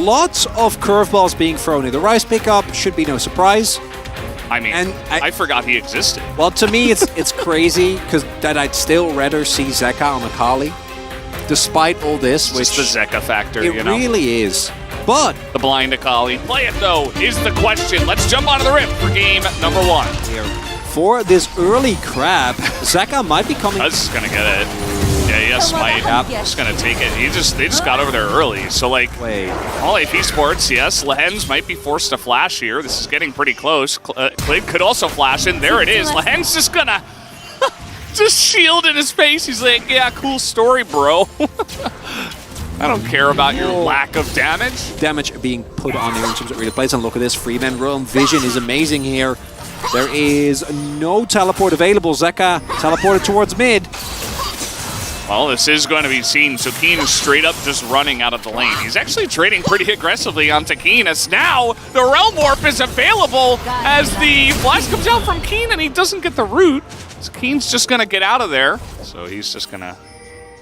lots of curveballs being thrown in. The rise pickup should be no surprise. I mean, and I forgot he existed. Well, to me, it's crazy because that I'd still rather see Zeka on Akali, despite all this. It's just the Zeka factor, you know? It really is. But the blind Akali. Play it, though, is the question. Let's jump onto the rip for game number 1. Here. For this early crab, Zeka might be coming. Cuz is going to get it. Yeah, yes, might. Yep. Just going to take it. They just got over there early. So, like, all esports, yes, Lehens might be forced to flash here. This is getting pretty close. Clid could also flash in. There it is. Lehens just going to just shield in his face. He's like, yeah, cool story, bro. I don't care about your lack of damage. Damage being put on here in terms of early plays. And look at this. Freeman Realm Vision is amazing here. There is no teleport available. Zeka teleported towards mid. Well, this is going to be seen. So Keen is straight up just running out of the lane. He's actually trading pretty aggressively onto Keen, as now the Realm Warp is available as the flash comes out from Keen and he doesn't get the root. So Keen's just going to get out of there. So he's just going to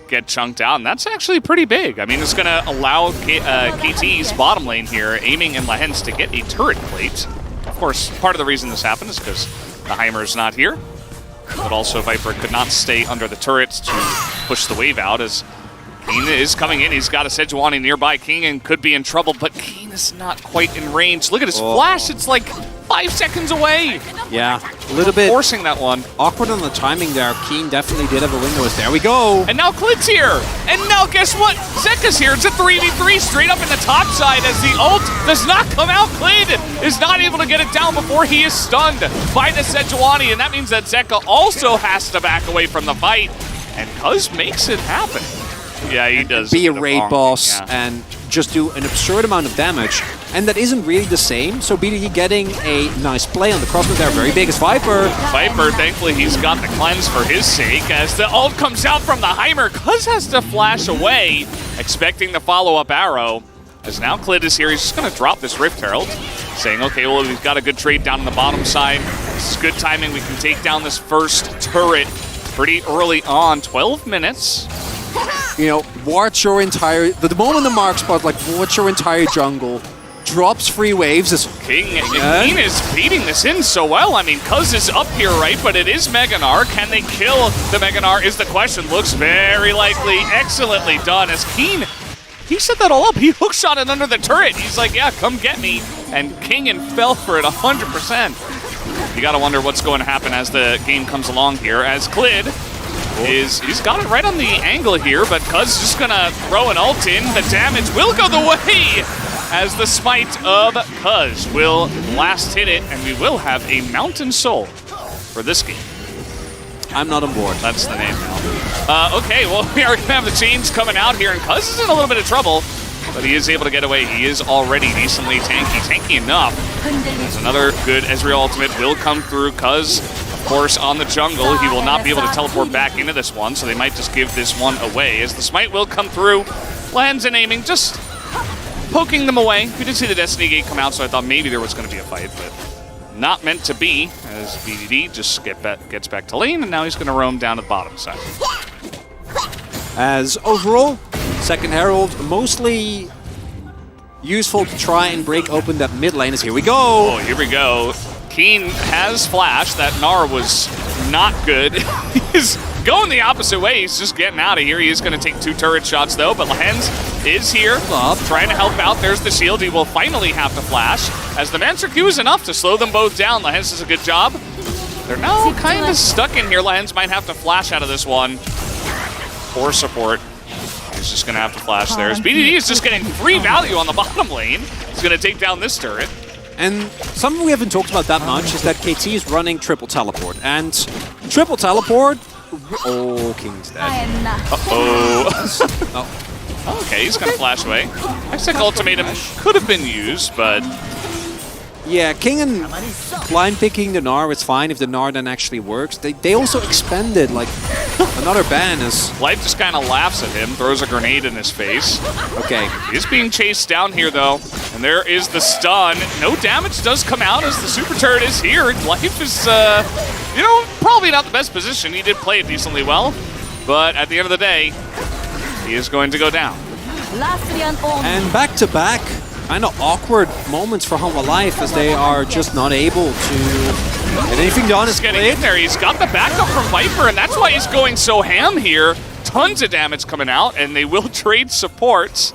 get chunked out, and that's actually pretty big. I mean, it's going to allow KT's bottom lane here, aiming in Lehens to get a turret plate. Of course, part of the reason this happened is because the Heimer's not here. But also Viper could not stay under the turrets to push the wave out, as Keen is coming in. He's got a Sejuani nearby. King could be in trouble, but Keen is not quite in range. Look at his flash. It's like 5 seconds away. Yeah, a little bit forcing that one. Awkward on the timing there. Keen definitely did have a window. There we go. And now Clid's here. And now guess what? Zeka's here. It's a 3v3 straight up in the top side as the ult does not come out. Clid is not able to get it down before he is stunned by the Sejuani. And that means that Zeka also has to back away from the fight. And Cuz makes it happen. Yeah, he does. Be a raid boss and just do an absurd amount of damage. And that isn't really the same. So BDD getting a nice play on the crossbow there. Very big as Viper. Viper, thankfully, he's got the cleanse for his sake. As the ult comes out from the Heimer, Cuz has to flash away, expecting the follow-up arrow. As now Clid is here, he's just going to drop this Rift Herald, saying, okay, well, we've got a good trade down on the bottom side. This is good timing. We can take down this first turret pretty early on. 12 minutes. You know, watch your entire... The moment the mark spot, like, watch your entire jungle. Drops 3 waves. King is beating this in so well. I mean, Cuz is up here, right? But it is Mega Gnar. Can they kill the Mega Gnar is the question. Looks very likely. Excellently done as Keen, he set that all up. He hookshot it under the turret. He's like, yeah, come get me. And King fell for it 100%. You got to wonder what's going to happen as the game comes along here. As Clid he's got it right on the angle here, but Cuz is just going to throw an ult in. The damage will go the way as the smite of Cuz will last hit it, and we will have a Mountain Soul for this game. I'm not on board. That's the name now. Okay, well, we are going to have the chains coming out here, and Cuz is in a little bit of trouble, but he is able to get away. He is already decently tanky enough. There's another good Ezreal ultimate will come through. Cuz, of course, on the jungle. He will not be able to teleport back into this one, so they might just give this one away, as the smite will come through. Lands and aiming, just poking them away. We did see the Destiny Gate come out, so I thought maybe there was going to be a fight, but not meant to be, as BDD just gets back to lane, and now he's going to roam down to the bottom side. As overall, second Herald, mostly useful to try and break open that mid lane. As here we go. Oh, here we go. Keen has flash. That Gnar was not good. He's going the opposite way. He's just getting out of here. He is going to take 2 turret shots, though, but Lehens is here, trying to help out. There's the shield. He will finally have to flash, as the Mancer Q is enough to slow them both down. Lehens does a good job. They're now kind of stuck in here. Lehens might have to flash out of this one. Poor support. He's just going to have to flash there. As BDD is just getting free value on the bottom lane. He's going to take down this turret. And something we haven't talked about that much is that KT is running triple teleport. And triple teleport... Oh, King's dead. Uh-oh. Okay, he's going to flash away. Hextech Ultimatum could have been used, but... Yeah, King and blind picking the Gnar is fine if the Gnar then actually works. They also expended, like, another ban as... Life just kind of laughs at him, throws a grenade in his face. Okay. He's being chased down here, though. And there is the stun. No damage does come out as the super turret is here. Life is, you know, probably not the best position. He did play it decently well. But at the end of the day, he is going to go down. And back-to-back kind of awkward moments for Homa Life as they are just not able to get anything done. He's getting in there. He's got the backup from Viper, and that's why he's going so ham here. Tons of damage coming out, and they will trade supports.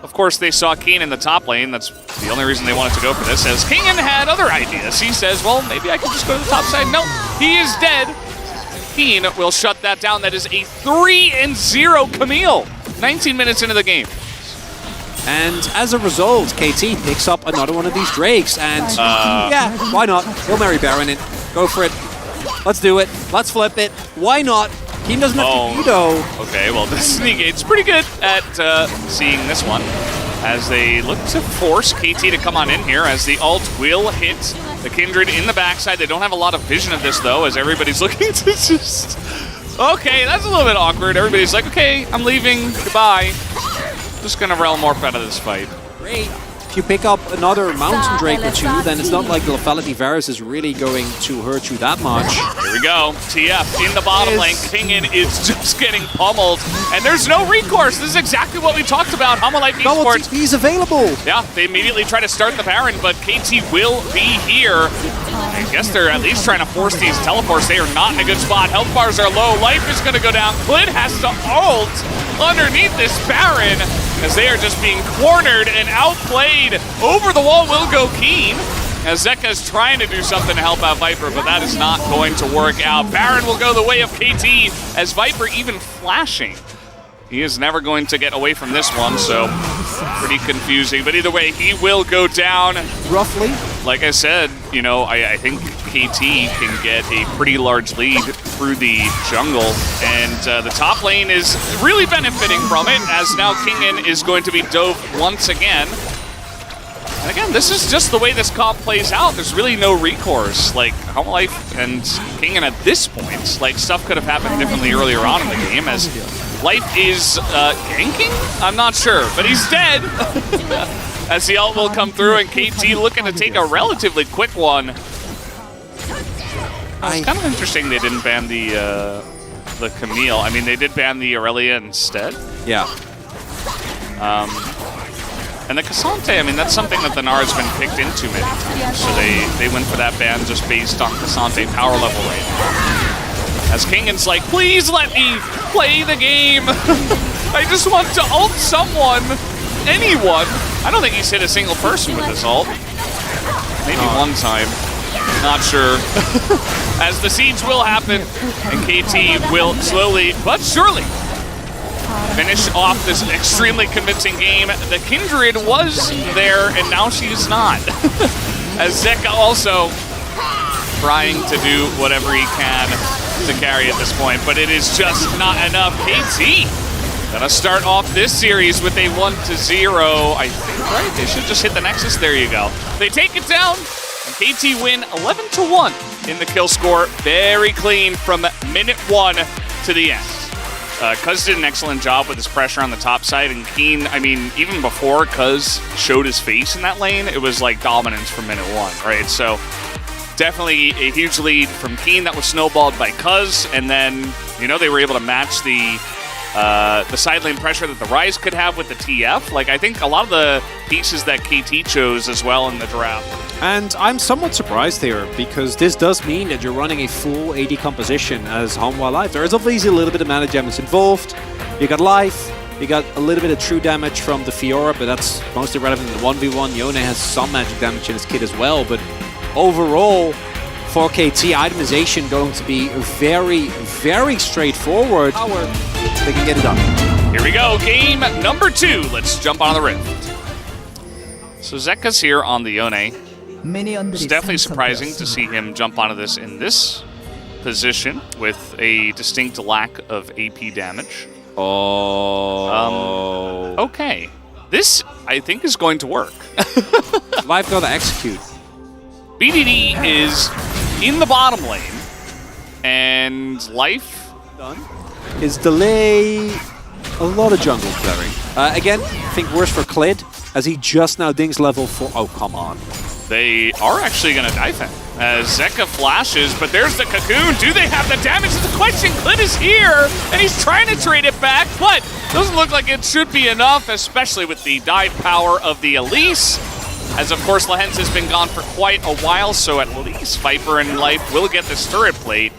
Of course, they saw Keen in the top lane. That's the only reason they wanted to go for this, as Kingen had other ideas. He says, well, maybe I can just go to the top side. No, he is dead. Keen will shut that down. That is a 3-0 Camille. 19 minutes into the game. And as a result, KT picks up another one of these Drakes, and yeah, why not? He'll marry Baron it. Go for it. Let's do it. Let's flip it. Why not? Keen doesn't have to veto. Okay, well, this Sneagate's pretty good at seeing this one, as they look to force KT to come on in here, as the ult will hit the Kindred in the backside. They don't have a lot of vision of this, though, as everybody's looking to just... Okay, that's a little bit awkward. Everybody's like, okay, I'm leaving. Goodbye. Just gonna Realm Morph out of this fight. Great. If you pick up another Mountain Drake or two, then it's not like the Lethality Varus is really going to hurt you that much. Here we go. TF in the bottom lane. Kingen is just getting pummeled. And there's no recourse. This is exactly what we talked about. Homa Life esports. He's available. Yeah, they immediately try to start the Baron, but KT will be here. I guess they're at least trying to force these teleports. They are not in a good spot. Health bars are low. Life is going to go down. Clid has to ult underneath this Baron, as they are just being cornered and outplayed. Over the wall will go Keen, as Zeka's trying to do something to help out Viper, but that is not going to work out. Baron will go the way of KT, as Viper even flashing. He is never going to get away from this one, so pretty confusing. But either way, he will go down. Roughly. Like I said, you know, I think KT can get a pretty large lead through the jungle, and the top lane is really benefiting from it, as now Kingen is going to be dove once again. And again, this is just the way this comp plays out. There's really no recourse. Like, Homa Life and Kingen at this point, like, stuff could have happened differently earlier on in the game, as Life is ganking? I'm not sure, but he's dead. As the ult will come through, and KT looking to take a relatively quick one. It's kind of interesting they didn't ban the Camille. I mean, they did ban the Aurelia instead. Yeah. And the Cassante, I mean, that's something that the Nara's been picked into many times. So they went for that ban just based on Cassante power level right now. As Kingen's like, please let me play the game. I just want to ult someone. Anyone. I don't think he's hit a single person with this ult. Maybe one time. Not sure. As the siege will happen, and KT will slowly but surely finish off this extremely convincing game. The Kindred was there, and now she's not. As Zeka also trying to do whatever he can to carry at this point, but it is just not enough. KT gonna start off this series with a 1-0, I think, right? They should just hit the Nexus. There you go. They take it down, and KT win 11-1 in the kill score. Very clean from minute 1 to the end. Cuz did an excellent job with his pressure on the top side, and Keen, I mean, even before Cuz showed his face in that lane, it was like dominance from minute 1, right? So definitely a huge lead from Keen that was snowballed by Cuz, and then, you know, they were able to match the side lane pressure that the Rise could have with the TF. Like, I think a lot of the pieces that KT chose as well in the draft. And I'm somewhat surprised here, because this does mean that you're running a full AD composition as Homa Life. There is obviously a little bit of mana damage involved. You got life, you got a little bit of true damage from the Fiora, but that's mostly relevant in the 1v1. Yone has some magic damage in his kit as well, but overall, for KT, itemization going to be very, very straightforward. They can get it done. Here we go, game number 2. Let's jump on the rift. So Zeka's here on the Yone. It's definitely surprising to see him jump onto this in this position with a distinct lack of AP damage. Oh. Okay. This, I think, is going to work. Life got to execute. BDD is in the bottom lane, and Life done. His delay, a lot of jungle clearing. Again, I think worse for Clid, as he just now dings level 4. Oh, come on. They are actually going to dive him as Zeka flashes, but there's the cocoon. Do they have the damage? The question, Clid is here, and he's trying to trade it back. but doesn't look like it should be enough, especially with the dive power of the Elise. As of course, Lehens has been gone for quite a while, so at least Viper and Life will get this turret plate.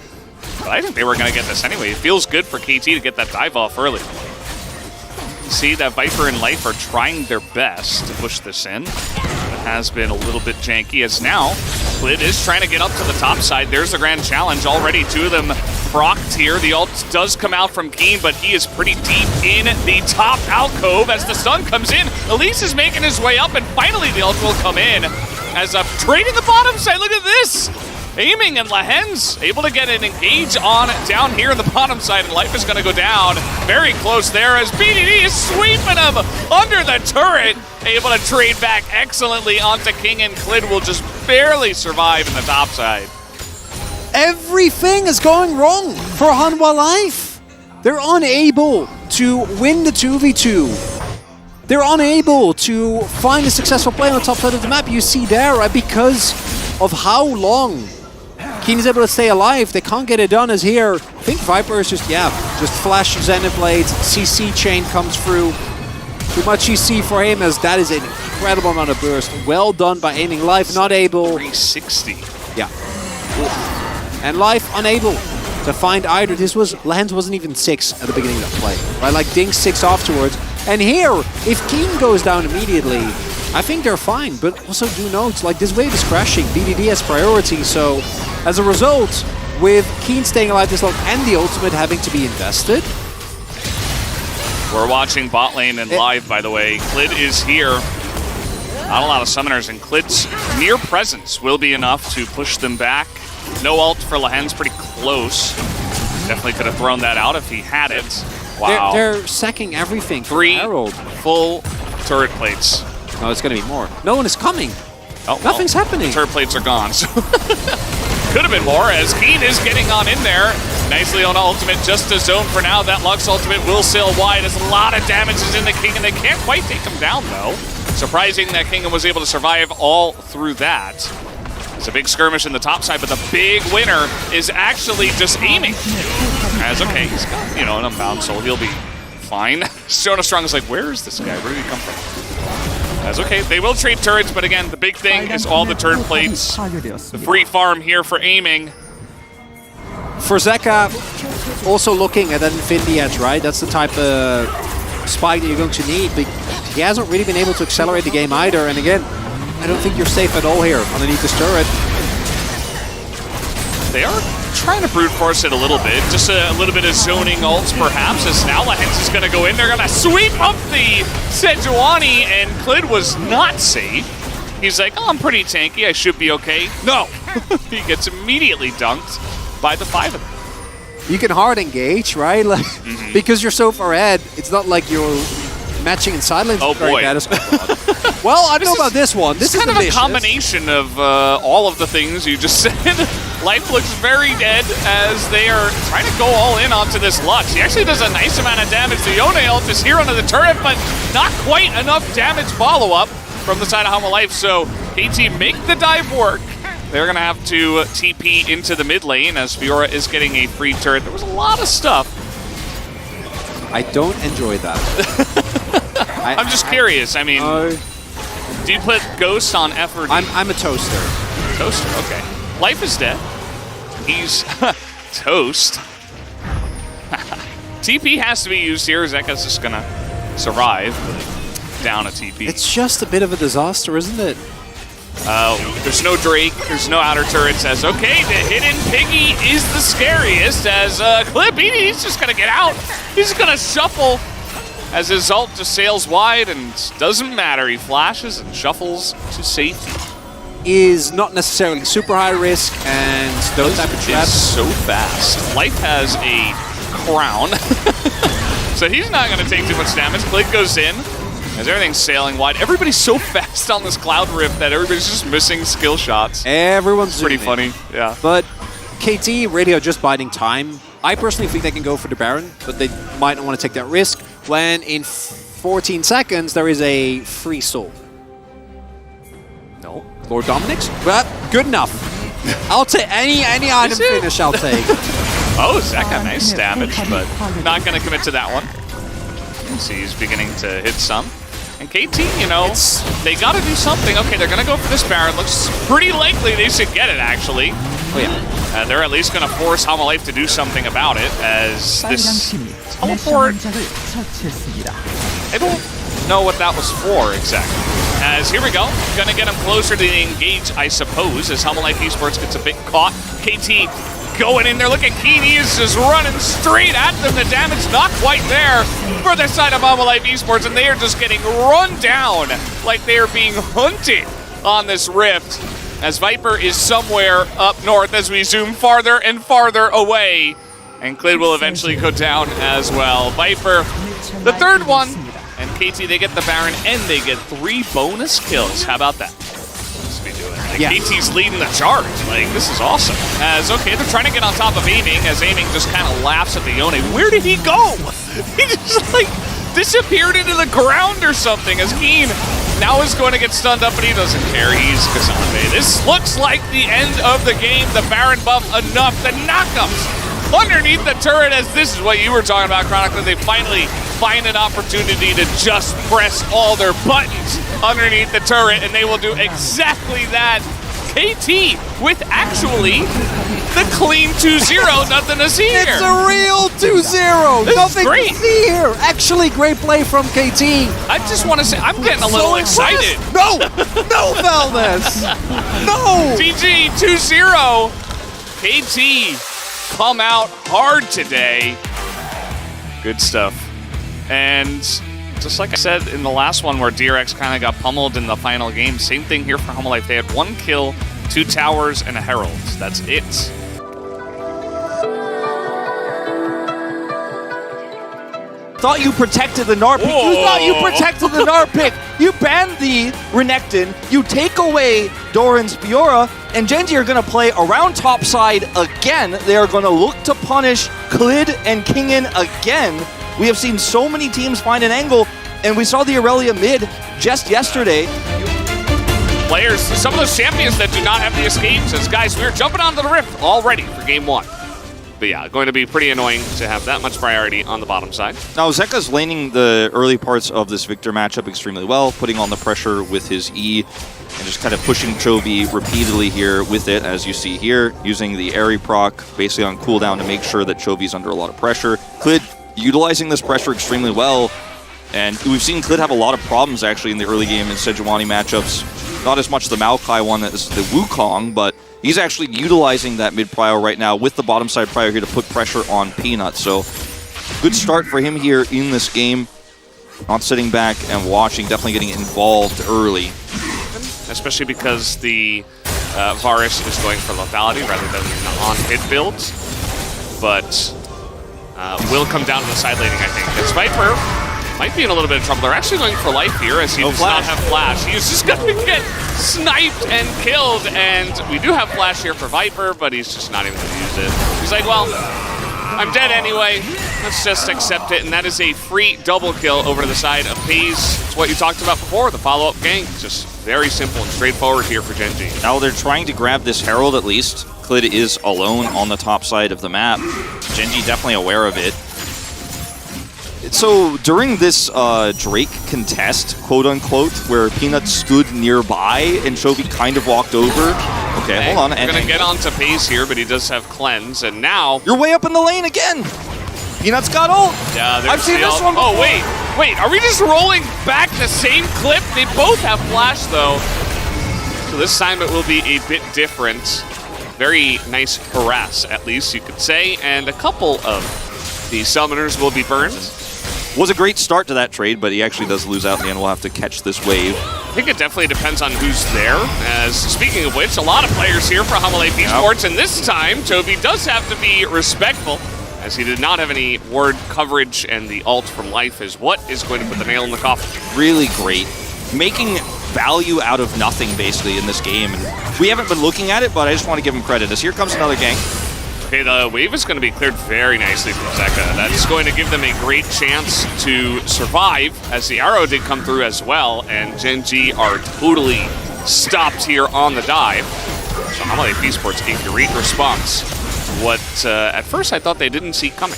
But I think they were going to get this anyway. It feels good for KT to get that dive off early. You see that Viper and Life are trying their best to push this in. It has been a little bit janky, as now Klid is trying to get up to the top side. There's the grand challenge already. Two of them procced here. The ult does come out from Keen, but he is pretty deep in the top alcove as the stun comes in. Elise is making his way up, and finally the ult will come in as trading the bottom side. Look at this! Aiming, and Lehens able to get an engage on down here in the bottom side, and Life is going to go down very close there as BDD is sweeping him under the turret. Able to trade back excellently onto King, and Klid will just barely survive in the top side. Everything is going wrong for Hanwha Life. They're unable to win the 2v2. They're unable to find a successful play on the top side of the map. You see there, right, because of how long Keen is able to stay alive. They can't get it done as here. I think Viper is just flash Zenith Blades. CC chain comes through. Too much CC for him, as that is an incredible amount of burst. Well done by aiming. Life not able. 360. Yeah. And Life unable to find either. This was, Lehens wasn't even 6 at the beginning of the play. Right, like Ding 6 afterwards. And here, if Keen goes down immediately, I think they're fine, but also do note, like, this wave is crashing. BDD has priority, so as a result, with Keen staying alive this long and the ultimate having to be invested. We're watching bot lane and live, by the way. Klid is here. Not a lot of summoners, and Klid's mere presence will be enough to push them back. No ult for Lehens, pretty close. Definitely could have thrown that out if he had it. Wow. They're sacking everything. 3 Herald. full turret plates. No, it's going to be more. No one is coming. Oh, nothing's happening. The turret plates are gone. So could have been more, as Keen is getting on in there. Nicely on ultimate, just a zone for now. That Lux ultimate will sail wide as a lot of damage is in the King, and they can't quite take him down, though. Surprising that King was able to survive all through that. It's a big skirmish in the top side, but the big winner is actually just aiming. As okay, he's got, you know, an unbound soul. He'll be fine. Jonah Strong is like, where is this guy? Where did he come from? As okay, they will trade turrets, but again, the big thing is all the turret plates. The free farm here for aiming. For Zeka, also looking at that Infinity Edge, right? That's the type of spike that you're going to need, but he hasn't really been able to accelerate the game either. And again, I don't think you're safe at all here underneath this turret. They are trying to brute force it a little bit. Just a little bit of zoning ults, perhaps, as now Lehens is going to go in. They're going to sweep up the Sejuani, and Klid was not safe. He's like, oh, I'm pretty tanky. I should be okay. No! He gets immediately dunked by the 5 of them. You can hard engage, right? Like, because you're so far ahead, it's not like you're matching in side lanes. Oh boy. Well, I don't know about this one. This is kind of delicious. a combination of all of the things you just said. Life looks very dead as they are trying to go all in onto this Lux. He actually does a nice amount of damage. The Yone ult is here onto the turret, but not quite enough damage follow-up from the side of Hanwha Life. So KT make the dive work. They're going to have to TP into the mid lane as Fiora is getting a free turret. There was a lot of stuff. I don't enjoy that. I'm just curious. I mean, do you put Ghost on F or D? I'm a toaster. Toaster, okay. Life is dead. He's toast. TP has to be used here. Zeka's just going to survive down a TP. It's just a bit of a disaster, isn't it? There's no Drake, there's no outer turrets, as okay, the hidden piggy is the scariest, as Klid, he's just gonna get out. He's just gonna shuffle as his ult just sails wide, and doesn't matter, he flashes and shuffles to safety. Is not necessarily super high risk, and those type of traps. Is so fast. Life has a crown, so he's not gonna take too much damage. Klid goes in. As everything's sailing wide, everybody's so fast on this Cloud Rift that everybody's just missing skill shots. Everyone's pretty funny, yeah. But KT, Radio just biding time. I personally think they can go for the Baron, but they might not want to take that risk when in 14 seconds there is a free soul. No. Lord Dominic's? Well, good enough. I'll take any item finish I'll take. Oh, Zeka, nice damage, but not going to commit to that one. See, he's beginning to hit some. And KT, you know, they got to do something. Okay, they're going to go for this Baron. Looks pretty likely they should get it, actually. Oh, yeah. They're at least going to force Hanwha to do something about it, as this teleport... I don't know what that was for, exactly. As here we go, going to get him closer to the engage, I suppose, as Hanwha Esports gets a bit caught. KT going in there, look at Keen, he is just running straight at them. The damage not quite there for the side of Hanwha Esports, and they are just getting run down like they are being hunted on this rift, as Viper is somewhere up north as we zoom farther and farther away, and Clid will eventually go down as well. Viper, the third one, and KT, they get the Baron, and they get 3 bonus kills. How about that? Yeah. KT's leading the charge. Like, this is awesome. As, okay, they're trying to get on top of Aiming, as Aiming just kind of laughs at the Yone. Where did he go? He just, like, disappeared into the ground or something, as Keen now is going to get stunned up, but he doesn't care. He's Kazame. This looks like the end of the game. The Baron buff enough. The knockups underneath the turret, as this is what you were talking about, Chronicler. They finally find an opportunity to just press all their buttons underneath the turret, and they will do exactly that. KT with actually the clean 2-0, nothing to see here. It's a real 2-0, nothing great. to see here. Actually, great play from KT. I just want to say, I'm getting a little excited. No, no, Valdez, no. GG 2-0, KT come out hard today. Good stuff. And just like I said in the last one where DRX kind of got pummeled in the final game, same thing here for Hanwha. They had 1 kill, 2 towers, and a Herald. That's it. Thought you protected the Gnar pick. You thought you protected the Gnar pick. You banned the Renekton. You take away Doran's Fiora, and Genji are going to play around topside again. They are going to look to punish Clid and Kingen again. We have seen so many teams find an angle, and we saw the Aurelia mid just yesterday. Players, some of those champions that do not have the escapes, as guys, we're jumping onto the rift already for game 1. But yeah, going to be pretty annoying to have that much priority on the bottom side. Now, Zeka's laning the early parts of this Victor matchup extremely well, putting on the pressure with his E, and just kind of pushing Chovy repeatedly here with it, as you see here, using the Airy proc basically on cooldown to make sure that Chovy's under a lot of pressure. Clid utilizing this pressure extremely well, and we've seen Clid have a lot of problems actually in the early game in Sejuani matchups. Not as much the Maokai one as the Wukong, but he's actually utilizing that mid prio right now with the bottom side prio here to put pressure on Peanut. So good start for him here in this game. Not sitting back and watching, definitely getting involved early. Especially because the Varus is going for lethality rather than on-hit builds. But will come down to the side laning, I think. As Viper might be in a little bit of trouble. They're actually going for life here, as he does not have flash. He's just going to get sniped and killed, and we do have flash here for Viper, but he's just not even going to use it. He's like, well, I'm dead anyway. Let's just accept it, and that is a free double kill over to the side of FaZe. It's what you talked about before, the follow-up gank. Just very simple and straightforward here for Genji. Now they're trying to grab this Herald at least. Clid is alone on the top side of the map. Genji definitely aware of it. So during this Drake contest, quote-unquote, where Peanut stood nearby and Chovy kind of walked over. Okay, hold on. We're going to get onto pace here, but he does have cleanse, and now... You're way up in the lane again! Peanut's got ult! Yeah, I've seen this one before. Oh, wait, are we just rolling back the same clip? They both have flash, though. So this time it will be a bit different. Very nice harass, at least you could say, and a couple of the summoners will be burned. Was a great start to that trade, but he actually does lose out in the end. We'll have to catch this wave. I think it definitely depends on who's there. As speaking of which, a lot of players here for Hanwha Esports, and this time Chovy does have to be respectful, as he did not have any ward coverage, and the ult from life is what is going to put the nail in the coffin. Really great. Making value out of nothing, basically, in this game. And we haven't been looking at it, but I just want to give him credit. As here comes another gank. Okay, the wave is going to be cleared very nicely from Zeka. That's going to give them a great chance to survive, as the arrow did come through as well, and Genji are totally stopped here on the dive. So Hanwha Esports, a great response to what at first I thought they didn't see coming.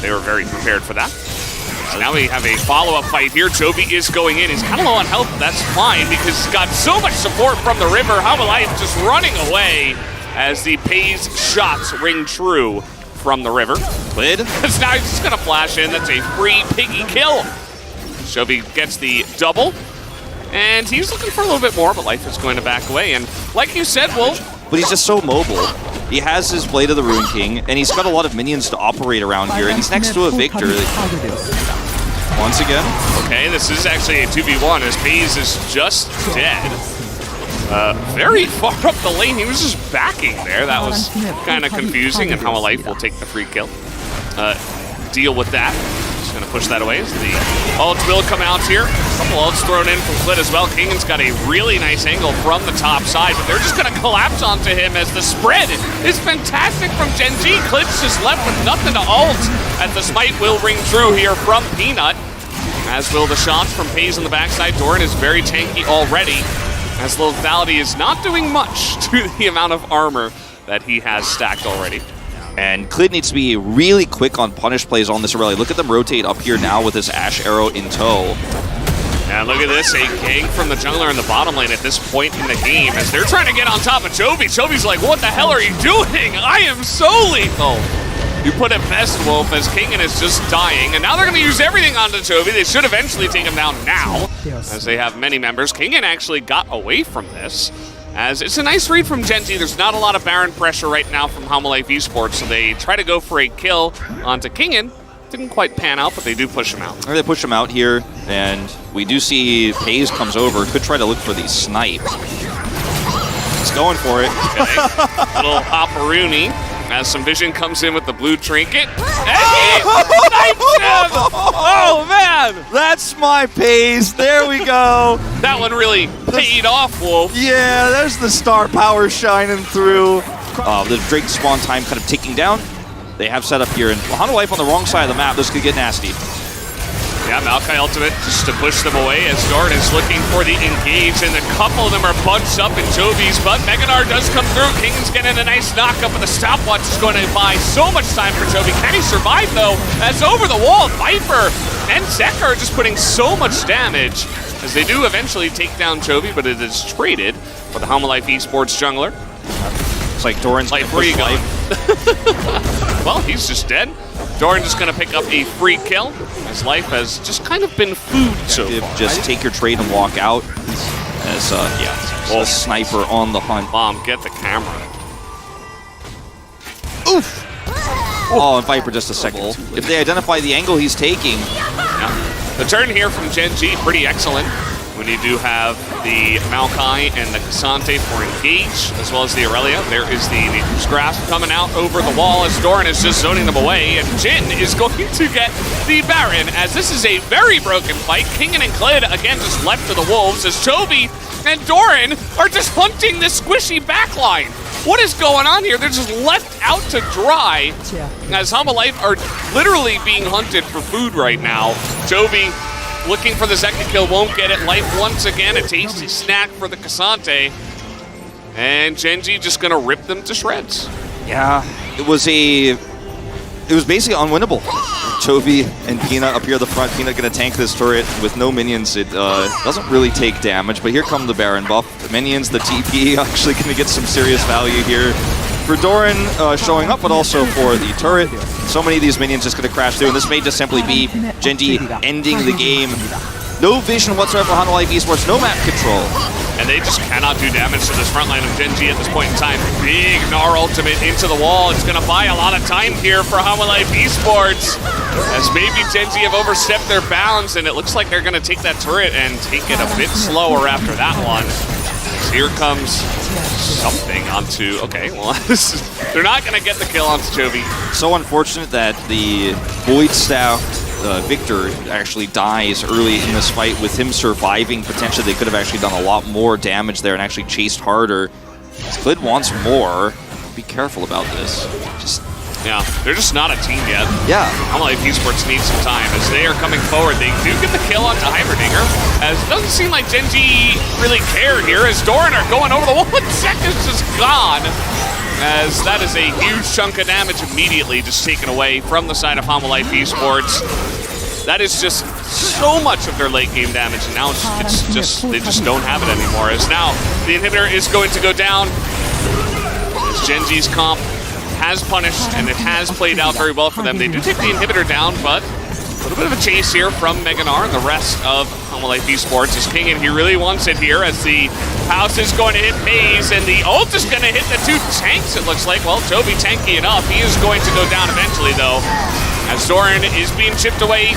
They were very prepared for that. So Now we have a follow-up fight here. Jovi is going in. He's kind of low on health, but that's fine because he's got so much support from the river. Life just running away as the Pays shots ring true from the river. Lid. Because now he's just going to flash in. That's a free piggy kill. Jovi gets the double. And he's looking for a little bit more, but Life is going to back away. And like you said, Wolf. But he's just so mobile. He has his Blade of the Ruin King, and he's got a lot of minions to operate around here, and he's next to a Victor. Once again. Okay, this is actually a 2v1 as Pays is just dead. Very far up the lane. He was just backing there. That was kind of confusing, and Life will take the free kill. Deal with that. Just going to push that away as the ults will come out here. A couple ults thrown in from Clit as well. Kingan's got a really nice angle from the top side, but they're just going to collapse onto him as the spread is fantastic from Gen G. Clit's just left with nothing to ult as the smite will ring true here from Peanut. As will the shots from Pays on the backside. Doran is very tanky already, as Lethality is not doing much to the amount of armor that he has stacked already. And Clit needs to be really quick on punish plays on this Aurelia. Look at them rotate up here now with this Ash Arrow in tow. And look at this, a gank from the jungler in the bottom lane at this point in the game as they're trying to get on top of Jovi. Jovi's like, what the hell are you doing? I am so lethal. You put it best, Wolf, as Kingan is just dying. And now they're going to use everything onto Jovi. They should eventually take him down now, as they have many members. Kingan actually got away from this, as it's a nice read from Gen G. There's not a lot of Baron pressure right now from Life esports, so they try to go for a kill onto Kingan. Didn't quite pan out, but they do push him out. They push him out here, and we do see Pays comes over. Could try to look for the snipe. He's going for it. Okay. Little hopperoonie as some vision comes in with the blue trinket. Hey! Snipes him! Oh, man! That's my Pays. There we go. That one really paid off, Wolf. Yeah, there's the star power shining through. The Drake spawn time kind of ticking down. They have set up here, and Life on the wrong side of the map. This could get nasty. Yeah, Maokai ultimate just to push them away as Doran is looking for the engage, and a couple of them are bunched up in Jovi's, but Meganar does come through. Kingan's getting a nice knockup, and the stopwatch is going to buy so much time for Jovi. Can he survive, though? As over the wall, Viper and Zekar are just putting so much damage, as they do eventually take down Jovi, but it is traded for the Life esports jungler. It's like Doran's like, where you going? Well, he's just dead. Doran just going to pick up a free kill, as Life has just kind of been food so far. Just take your trade and walk out. As, a sniper on the hunt. Mom, get the camera. Oof! Oh, and Viper just a second. If they identify the angle he's taking. Yeah. The turn here from Gen G, pretty excellent. When you do have the Maokai and the Cassante for engage, as well as the Aurelia. There is the Nature's Grasp coming out over the wall as Doran is just zoning them away, and Jin is going to get the Baron, as this is a very broken fight. Kingan and Clyd, again, just left to the wolves, as Jovi and Doran are just hunting this squishy backline. What is going on here? They're just left out to dry, as Life are literally being hunted for food right now. Jovi looking for the second kill, won't get it. Life once again, a tasty snack for the Cassante. And Gen G just gonna rip them to shreds. Yeah, it was basically unwinnable. Jovi and Peanut up here at the front. Peanut gonna tank this turret with no minions. It doesn't really take damage, but here come the Baron buff. The minions, the TP, actually gonna get some serious value here. For Doran showing up, but also for the turret. So many of these minions just going to crash through, and this may just simply be Gen G ending the game. No vision whatsoever for Life esports, no map control. And they just cannot do damage to this front line of Gen G at this point in time. Big Gnar ultimate into the wall. It's going to buy a lot of time here for Life esports, as maybe Gen G have overstepped their bounds, and it looks like they're going to take that turret and take it a bit slower after that one. So here comes something onto, okay, well, they're not going to get the kill onto Jovi. So unfortunate that the Void-staffed Victor actually dies early in this fight. With him surviving, potentially they could have actually done a lot more damage there and actually chased harder. Clyd wants more. Be careful about this. Yeah, they're just not a team yet. Yeah. Life esports need some time as they are coming forward. They do get the kill onto Heimerdinger, as it doesn't seem like Gen G really cared here, as Doran are going over the wall. 1 second's just gone, as that is a huge chunk of damage immediately just taken away from the side of Life esports. That is just so much of their late game damage, and now it's just they just don't have it anymore. As now the inhibitor is going to go down. As Genji's comp has punished, and it has played out very well for them. They do take the inhibitor down, but a little bit of a chase here from Meganar and the rest of HLE esports. As King, and he really wants it here, as the house is going to hit Pays, and the ult is going to hit the 2 tanks, it looks like. Well, Toby tanky enough. He is going to go down eventually, though, as Doran is being chipped away.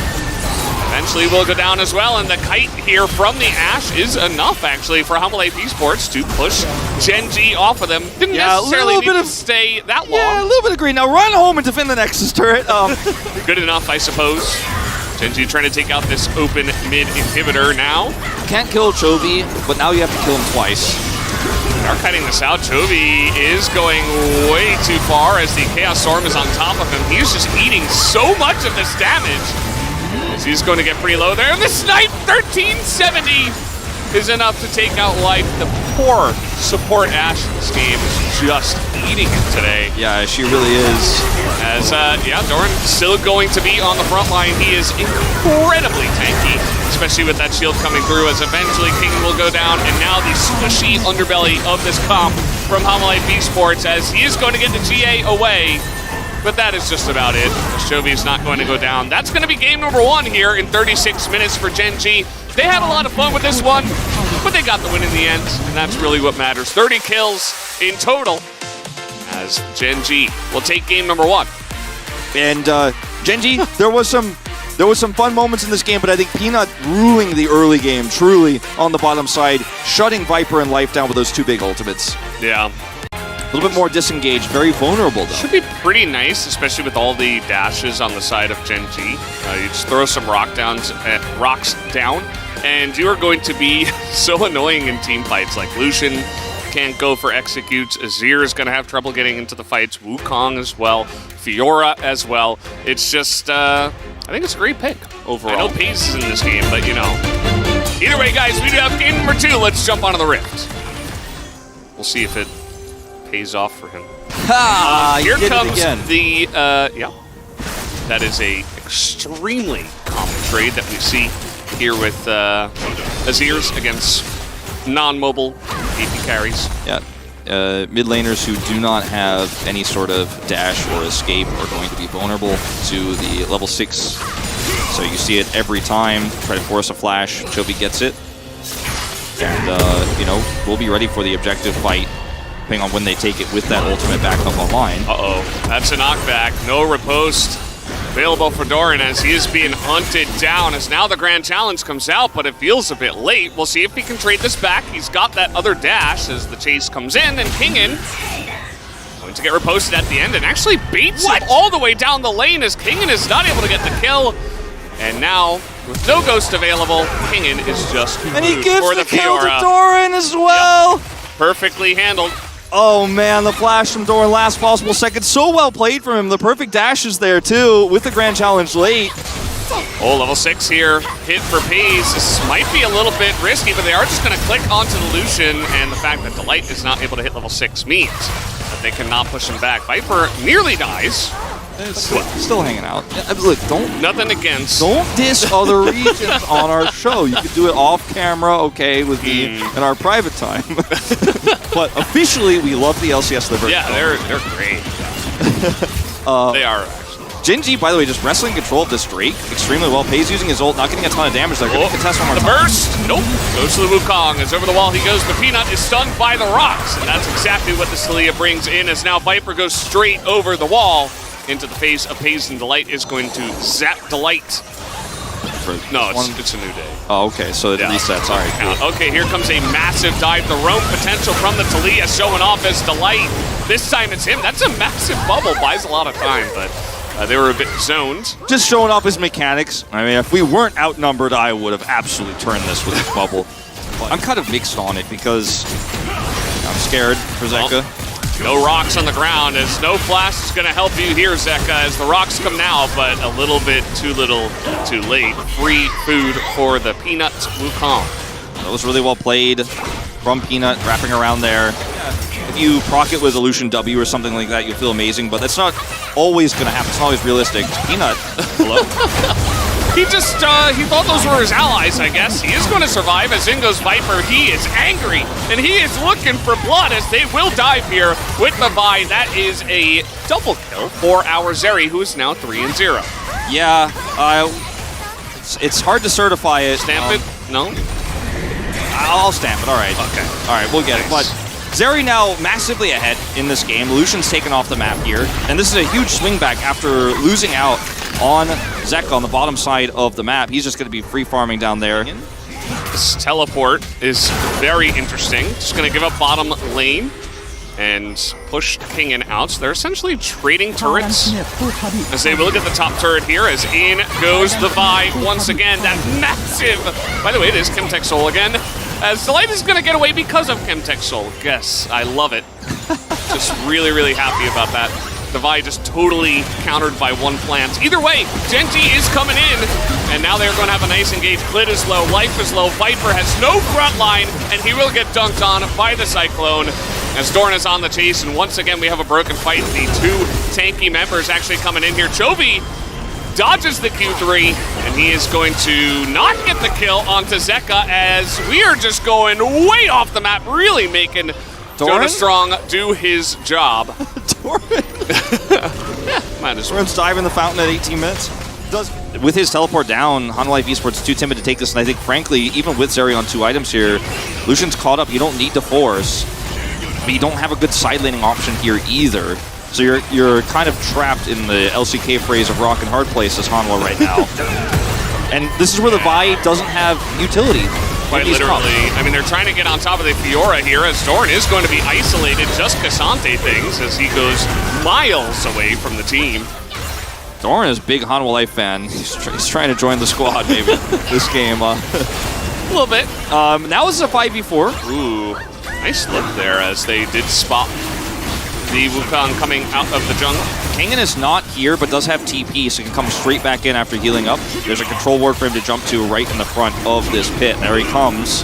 Eventually will go down as well, and the kite here from the Ashe is enough, actually, for HLE esports to push Genji off of them. Didn't necessarily need to stay that long. Yeah, a little bit of green. Now run home and defend the Nexus turret. Good enough, I suppose. Genji trying to take out this open mid inhibitor now. Can't kill Chovy, but now you have to kill him twice. They are cutting this out. Chovy is going way too far as the Chaos Storm is on top of him. He's just eating so much of this damage. He's going to get pretty low there. And the snipe 1370 is enough to take out Life. The poor support Ashe in this game is just eating it today. Yeah, she really is. As, Doran still going to be on the front line. He is incredibly tanky, especially with that shield coming through, as eventually King will go down. And now the squishy underbelly of this comp from HLE esports, as he is going to get the GA away. But that is just about it. Chovy is not going to go down. That's going to be game number 1 here in 36 minutes for Genji. They had a lot of fun with this one, but they got the win in the end, and that's really what matters. 30 kills in total, as Genji will take game number 1. And Genji, there was some fun moments in this game, but I think Peanut ruling the early game, truly on the bottom side, shutting Viper and Life down with those 2 big ultimates. Yeah. A little bit more disengaged, very vulnerable though. Should be pretty nice, especially with all the dashes on the side of Genji. You just throw some rocks down, and you are going to be so annoying in team fights. Like Lucian can't go for executes, Azir is going to have trouble getting into the fights, Wukong as well, Fiora as well. It's just, I think it's a great pick overall. I know Pace is in this game, but you know. Either way, guys, we do have game number 2. Let's jump onto the Rift. We'll see if it pays off for him. Here comes the, that is a extremely common trade that we see here with Azirs against non-mobile AP carries. Yeah, mid laners who do not have any sort of dash or escape are going to be vulnerable to the level 6. So you see it every time. Try to force a flash, Chovy gets it. And, you know, we'll be ready for the objective fight, depending on when they take it with that ultimate back up online. Uh-oh, that's a knockback. No riposte available for Doran, as he is being hunted down, as now the Grand Challenge comes out, but it feels a bit late. We'll see if he can trade this back. He's got that other dash as the chase comes in, and Kingen going to get riposted at the end and actually beats him all the way down the lane, as Kingen is not able to get the kill. And now, with no ghost available, Kingen is just and he gives for the Fiora. kill to Doran as well. Yep. Perfectly handled. Oh man, the flash from Doran, last possible second. So well played from him. The perfect dash is there too, with the Grand Challenge late. Oh, level 6 here. Hit for Pays. This might be a little bit risky, but they are just going to click onto the Lucian, and the fact that Delight is not able to hit level 6 means that they cannot push him back. Viper nearly dies. Still hanging out. Yeah, look, nothing against. Don't diss other regions on our show. You could do it off camera, okay, with me in our private time. But officially, we love the LCS liver. Yeah, they're great. They are actually. Genji, by the way, just wrestling control of this Drake extremely well. Pays using his ult, not getting a ton of damage. They're going to contest one more time. The burst. Nope. Goes to the Wukong. As over the wall he goes. The Peanut is stunned by the rocks, and that's exactly what the Celia brings in. As now Viper goes straight over the wall into the face of Pays, and Delight is going to zap Delight. No, it's a new day. Oh, okay, so it resets. All right, cool. Okay, here comes a massive dive. The roam potential from the Talia showing off as Delight. This time it's him. That's a massive bubble. Buys a lot of time, but they were a bit zoned. Just showing off his mechanics. I mean, if we weren't outnumbered, I would have absolutely turned this with this bubble. I'm kind of mixed on it because I'm scared for Zeka. No rocks on the ground, as no flash is going to help you here, Zeka, as the rocks come now, but a little bit too little too late. Free food for the Peanut Wukong. That was really well played from Peanut, wrapping around there. If you proc it with a Lucian W or something like that, you'll feel amazing, but that's not always going to happen. It's not always realistic. Peanut, hello? He just, he thought those were his allies, I guess. He is going to survive as in goes Viper. He is angry, and he is looking for blood as they will dive here with the Vi. That is a double kill for our Zeri, who is now 3-0. Yeah, it's hard to certify it. Stamp it? No? I'll stamp it, all right. Okay. All right, we'll get it. But Zeri now massively ahead in this game. Lucian's taken off the map here, and this is a huge swing back after losing out on Zeka on the bottom side of the map. He's just going to be free farming down there. This teleport is very interesting. Just going to give up bottom lane and push King in out. So they're essentially trading turrets as they will get the top turret here as in goes the Vi once again. That massive, by the way, it is Chemtech Soul again. As Delight is going to get away because of Chemtech Soul. Yes, I love it. Just really, really happy about that. The Vi just totally countered by one plant. Either way, Genji is coming in, and now they're going to have a nice engage. Clit is low, life is low, Viper has no front line, and he will get dunked on by the Cyclone. As Dorn is on the chase, and once again we have a broken fight. The two tanky members actually coming in here. Chovy dodges the Q3, and he is going to not get the kill onto Zeka as we are just going way off the map, really making Jonah Strong do his job. Doran? Yeah, might as well. Doran's diving the fountain at 18 minutes. With his teleport down, Hanwha Esports is too timid to take this, and I think, frankly, even with Zeri on 2 items here, Lucian's caught up. You don't need to force, but you don't have a good side laning option here either. So you're kind of trapped in the LCK phrase of rock and hard place as Hanwha right now. And this is where the Vi doesn't have utility. Quite literally. I mean, they're trying to get on top of the Fiora here as Dorn is going to be isolated, just Cassante things as he goes miles away from the team. Dorn is a big Hanwha Life fan. He's trying to join the squad maybe this game. A little bit. Now this is a 5v4. Ooh, nice look there as they did spot the Wukong coming out of the jungle. Kingen is not here, but does have TP, so he can come straight back in after healing up. There's a control ward for him to jump to right in the front of this pit. There he comes.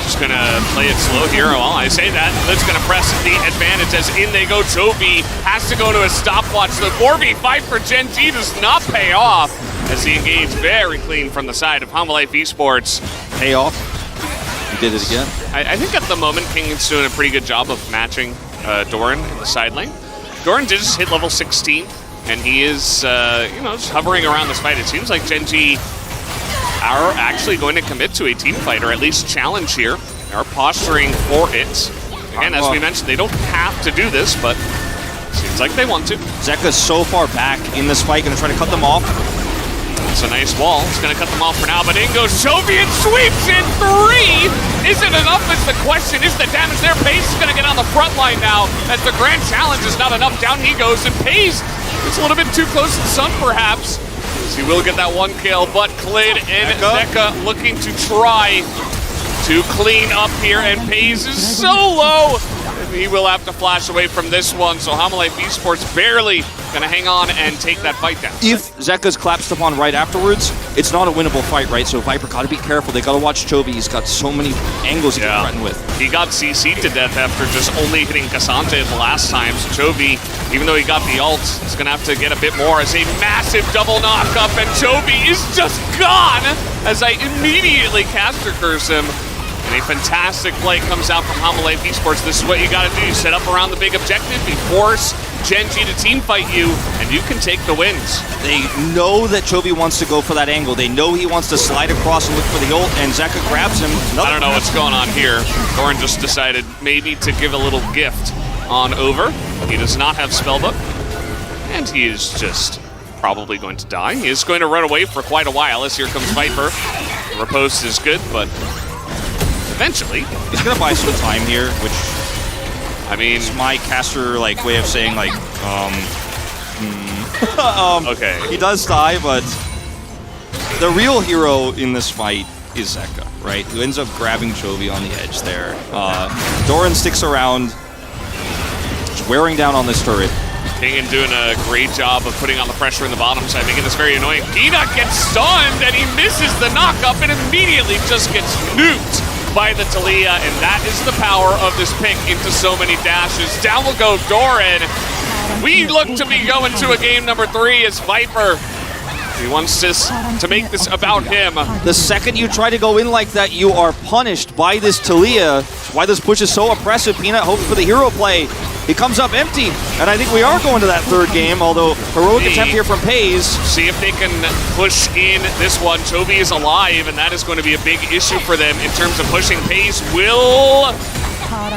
Just gonna play it slow here. Well, I say that, Lid's gonna press the advantage as in they go. Chovy has to go to a stopwatch. The 4v5 for Genji does not pay off as he engaged very clean from the side of Hanwha Esports. Pay off. He did it again. I think at the moment, Kingen's doing a pretty good job of matching Doran in the side lane. Doran did just hit level 16, and he is, just hovering around this fight. It seems like Genji are actually going to commit to a team fight, or at least challenge here. They are posturing for it. Again, as we mentioned, they don't have to do this, but seems like they want to. Zeka's so far back in this fight, going to try to cut them off. It's a nice wall. It's going to cut them off for now, but in goes Chovy and sweeps in 3! Is it enough is the question. Is the damage there? Pace is going to get on the front line now as the grand challenge is not enough. Down he goes, and Pace is a little bit too close to the sun, perhaps. He will get that 1 kill, but Klid and Zeka looking to try to clean up here, and Pace is so low. He will have to flash away from this one, so Hanwha Esports barely gonna hang on and take that fight down. If Zeka's collapsed upon right afterwards, it's not a winnable fight, right? So Viper gotta be careful. They gotta watch Chovy. He's got so many angles he can threaten with. He got CC'd to death after just only hitting Cassante the last time. So Chovy, even though he got the ult, is gonna have to get a bit more as a massive double knockup, and Chovy is just gone as I immediately caster curse him. And a fantastic play comes out from Hanwha Esports. This is what you gotta do. You set up around the big objective, you force Genji to team fight you, and you can take the wins. They know that Chovy wants to go for that angle. They know he wants to slide across and look for the ult, and Zeka grabs him. I don't know what's going on here. Doran just decided maybe to give a little gift on over. He does not have Spellbook, and he is just probably going to die. He is going to run away for quite a while as here comes Viper. The riposte is good, but eventually he's gonna buy some time here, which I mean, is my caster way of saying okay. He does die, but the real hero in this fight is Zeka, right? Who ends up grabbing Chovy on the edge there. Doran sticks around, just wearing down on this turret. Kingen doing a great job of putting on the pressure in the bottom side, making this very annoying. Peanut gets stunned, and he misses the knockup, and immediately just gets nuked by the Talia, and that is the power of this pick into so many dashes. Down will go Doran. We look to be going to a game number 3 as Viper He wants this to make this about him. The second you try to go in like that, you are punished by this Talia. Why this push is so oppressive. Peanut hopes for the hero play. He comes up empty, and I think we are going to that third game, although heroic attempt here from Pays. See if they can push in this one. Chovy is alive, and that is going to be a big issue for them in terms of pushing. Pays will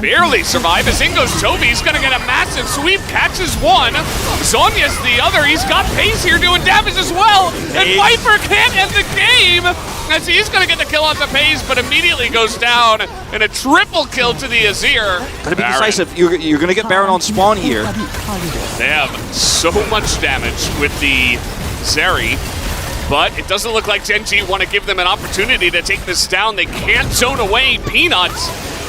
barely survive as in goes Chovy. He's going to get a massive sweep, catches one. Zonya's the other. He's got Pays here doing damage as well, and Viper can't end the game as he's going to get the kill onto Pays, but immediately goes down, and a triple kill to the Azir. Gotta be decisive. You're going to get Baron on spawn here. They have so much damage with the Zeri, but it doesn't look like Gen G want to give them an opportunity to take this down. They can't zone away Peanut.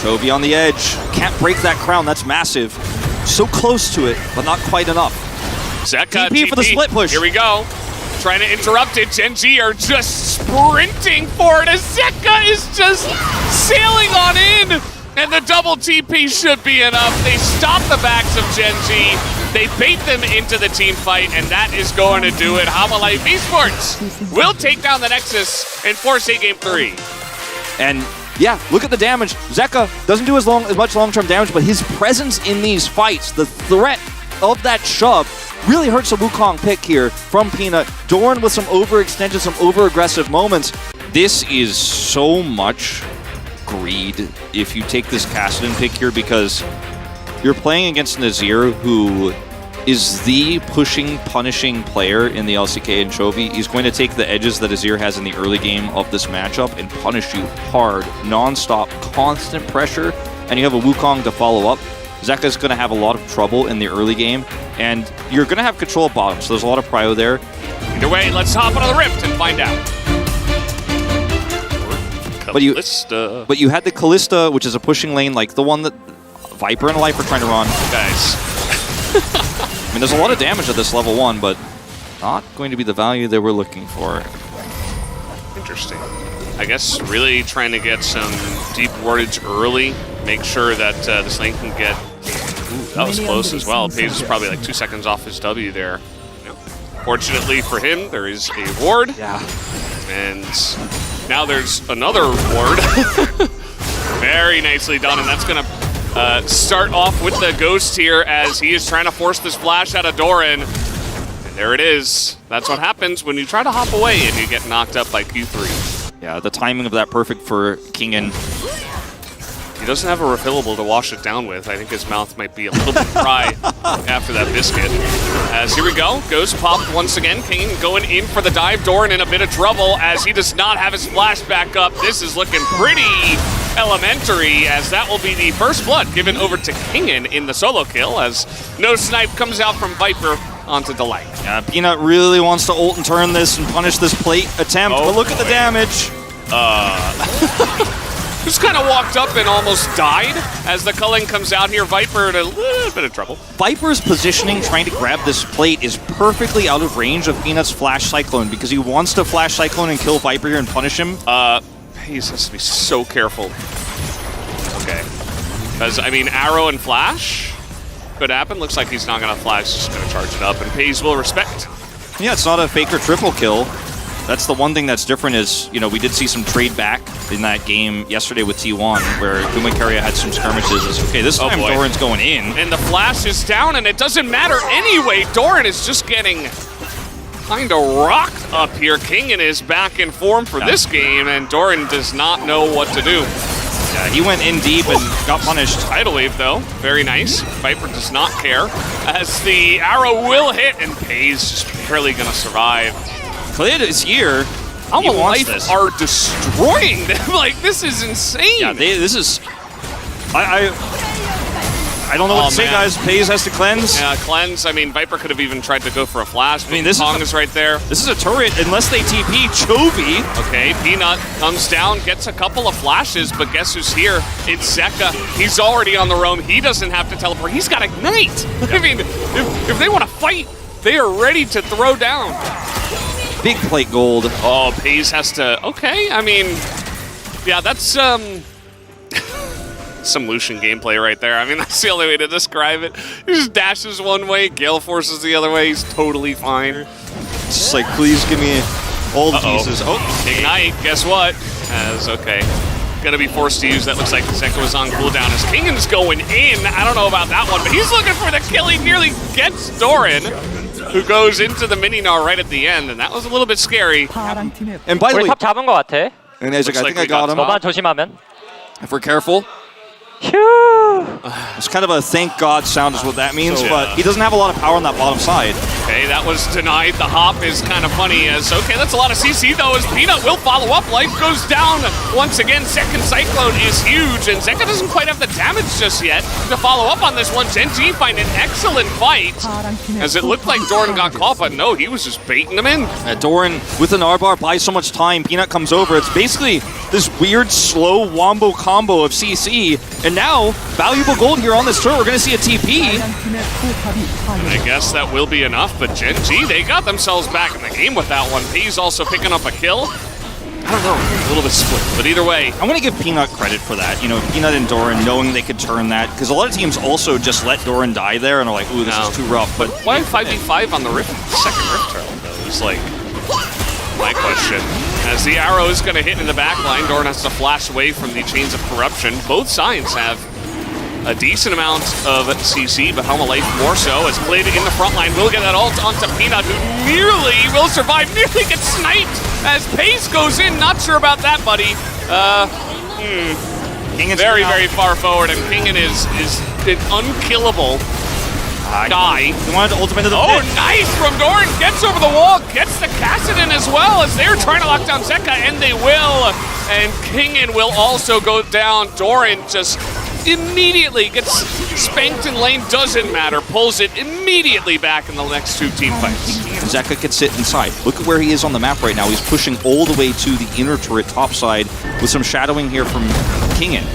Chovy on the edge. Can't break that crown. That's massive. So close to it, but not quite enough. Zeka, TP for the split push. Here we go. Trying to interrupt it. Gen G are just sprinting for it as Zeka is just sailing on in. And the double TP should be enough. They stop the backs of Gen G. They bait them into the team fight, and that is going to do it. HLE esports will take down the Nexus and force a game 3. And yeah, look at the damage. Zeka doesn't do as much long-term damage, but his presence in these fights, the threat of that shove, really hurts the Wukong pick here from Peanut. Doran with some overextension, some over-aggressive moments. This is so much greed if you take this Kassadin pick here, because you're playing against Nazir, who is the pushing, punishing player in the LCK and Chovy. He's going to take the edges that Azir has in the early game of this matchup and punish you hard, non-stop, constant pressure, and you have a Wukong to follow up. Zeka's going to have a lot of trouble in the early game, and you're going to have control of bottom, so there's a lot of prio there. Either way, let's hop onto the Rift and find out. But you had the Callista, which is a pushing lane, like the one that Viper and Life are trying to run. Guys. I mean, there's a lot of damage at this level 1, but not going to be the value that we're looking for. Interesting. I guess really trying to get some deep wardage early, make sure that this lane can get... Ooh, that was close as well. Pays is probably like 2 seconds off his W there. You know, fortunately for him, there is a ward. Yeah. And now there's another ward. Very nicely done, and that's going to start off with the Ghost here as he is trying to force this flash out of Doran. And there it is. That's what happens when you try to hop away and you get knocked up by Q3. Yeah, the timing of that perfect for Kingen. He doesn't have a refillable to wash it down with. I think his mouth might be a little bit dry after that biscuit. As here we go, Ghost popped once again. Kane going in for the dive. Doran in a bit of trouble as he does not have his flash back up. This is looking pretty elementary, as that will be the first blood given over to Kingen in the solo kill, as no snipe comes out from Viper onto Delight. Yeah, Peanut really wants to ult and turn this and punish this plate attempt, but look at the damage. Just kind of walked up and almost died as the culling comes out here. Viper in a little bit of trouble. Viper's Positioning, trying to grab this plate, is perfectly out of range of Peanut's Flash Cyclone, because he wants to Flash Cyclone and kill Viper here and punish him. He has to be so careful. Okay. Because, I mean, arrow and flash could happen. Looks like he's not going to flash, just going to charge it up, and Pays will respect. Yeah, it's not a fake or triple kill. That's the one thing that's different is, you know, we did see some trade back in that game yesterday with T1, where Gumacaria had some skirmishes. It's, okay, this time Doran's going in. And the flash is down, and it doesn't matter anyway. Doran is just getting kind of rocked up here. Kingen is back in form for this game, and Doran does not know what to do. Yeah, he went in deep and got punished. Tidal wave, though. Very nice. Viper does not care, as the arrow will hit, and Pays just barely going to survive. Klid is here. Our Life are destroying them. Like, this is insane. Yeah, this is... I don't know what to say, guys. Pays has to cleanse. Yeah, cleanse. I mean, Viper could have even tried to go for a flash. I mean, this is right there. This is a turret, unless they TP Chovy. Okay, Peanut comes down, gets a couple of flashes, but guess who's here? It's Zeka. He's already on the roam. He doesn't have to teleport. He's got Ignite. Yeah. I mean, if they want to fight, they are ready to throw down. Big plate gold. Oh, Pays has to... Okay, I mean... Yeah, that's... some Lucian gameplay right there. I mean, that's the only way to describe it. He just dashes one way, Gale forces the other way. He's totally fine. Just like, please give me all the pieces. Oh, Ignite, guess what? Okay. Gonna be forced to use that. Looks like Zeka was on cooldown as Kingan's going in. I don't know about that one, but he's looking for the kill. He nearly gets Doran, who goes into the mini-gnar right at the end, and that was a little bit scary. and by the 우리 way, 탑 잡은 것 같아. and Isaac, I Looks think like I got we him. got 너만 조심하면. If we're careful. 휴. It's kind of a thank God sound is what that means, So, but he doesn't have a lot of power on that bottom side. Okay, that was denied. The hop is kind of funny as, okay, that's a lot of CC though, as Peanut will follow up. Life goes down once again. Second Cyclone is huge, and Zeka doesn't quite have the damage just yet to follow up on this one. Gen G find an excellent fight, as it looked like Doran got caught, but no, he was just baiting him in. Doran with an R-bar buys so much time. Peanut comes over. It's basically this weird slow wombo combo of CC, and now valuable gold here on this turret. We're going to see a TP. I guess that will be enough, but Gen G, they got themselves back in the game with that one. P's also picking up a kill. I don't know, a little bit split, but either way. I'm going to give Peanut credit for that. You know, Peanut and Doran knowing they could turn that, because a lot of teams also just let Doran die there and are like, ooh, this is too rough. But Why 5v5 on the second Rift turtle, though? It's like my question. As the arrow is going to hit in the back line, Doran has to flash away from the chains of corruption. Both sides have a decent amount of CC, but Helma Life more so, as Glid in the front line will get that ult onto Peanut, who nearly will survive, nearly gets sniped as Pace goes in. Not sure about that, buddy. Kingan's Very, now- very far forward, and Kingan is an unkillable guy. He wanted to ultimate to the Oh, pit. nice from Doran. Gets over the wall, gets the Kassadin as well, as they're trying to lock down Zeka, and they will. And Kingan will also go down. Doran just immediately gets spanked in lane, doesn't matter, pulls it immediately back in the next two team fights. Zeka can sit inside. Look at where he is on the map right now. He's pushing all the way to the inner turret top side with some shadowing here from Kingan.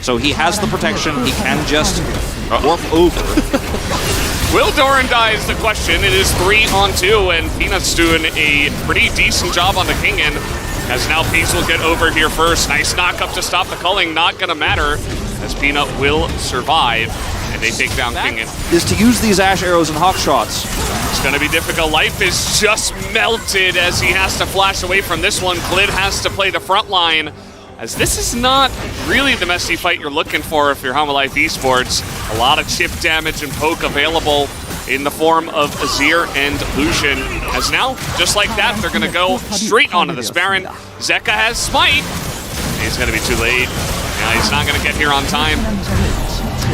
So he has the protection. He can just warp over. Will Doran die is the question. It is 3-on-2, and Peanut's doing a pretty decent job on the Kingan, as now Peace will get over here first. Nice knock up to stop the culling, not gonna matter, as Peanut will survive, and they take down Kingan. Is to use these Ash arrows and hawk shots. It's gonna be difficult. Life is just melted as he has to flash away from this one. Glid has to play the front line, as this is not really the messy fight you're looking for if you're Helma Life Esports. A lot of chip damage and poke available in the form of Azir and Lucian. As now, just like that, they're gonna go straight onto this Baron. Zeka has Smite. He's gonna be too late. Yeah, he's not gonna get here on time.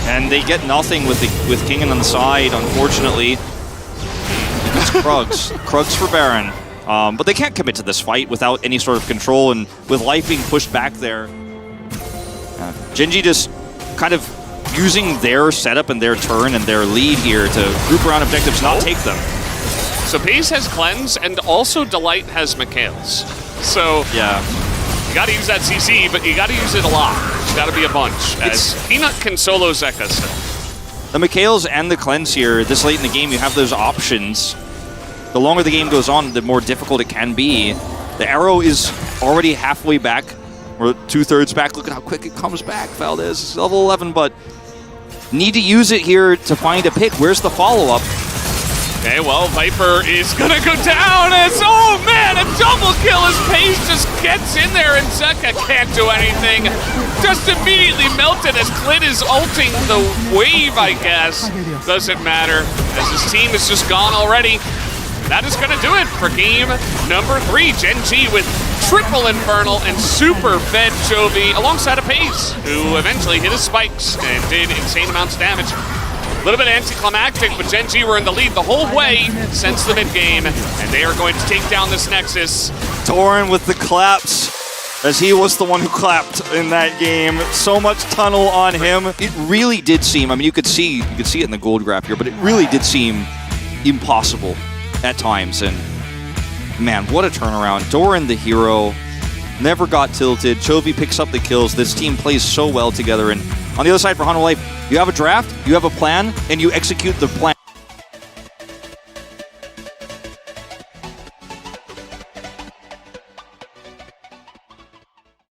And they get nothing with Kingan on the side, unfortunately. It's Krugs. Krugs for Baron. But they can't commit to this fight without any sort of control, and with life being pushed back there. Gen G just kind of using their setup and their turn and their lead here to group around objectives, not take them. So Pace has Cleanse, and also Delight has Mikhails. So Yeah. you gotta use that CC, but you gotta use it a lot. It's gotta be a bunch, as Peanut can solo Zeka still. The Mikhails and the Cleanse here, this late in the game, you have those options. The longer the game goes on, the more difficult it can be. The arrow is already halfway back, or 2/3 back. Look at how quick it comes back, Valdez. It's level 11, but need to use it here to find a pick. Where's the follow-up? Okay, well, Viper is gonna go down as, oh man, a double kill as Pace just gets in there and Zeka can't do anything. Just immediately melted as Clit is ulting the wave, I guess. Doesn't matter, as his team is just gone already. That is gonna do it for game number 3. Gen G with triple Infernal and super fed Chovy alongside a Pace, who eventually hit his spikes and did insane amounts of damage. A little bit anticlimactic, but Gen G were in the lead the whole way since the mid-game, and they are going to take down this Nexus. Doran with the claps, as he was the one who clapped in that game. So much tunnel on him. It really did seem, I mean, you could see it in the gold graph here, but it really did seem impossible at times. And man, what a turnaround. Doran, the hero, never got tilted. Chovy picks up the kills. This team plays so well together. And on the other side for Helma Life, you have a draft, you have a plan, and you execute the plan.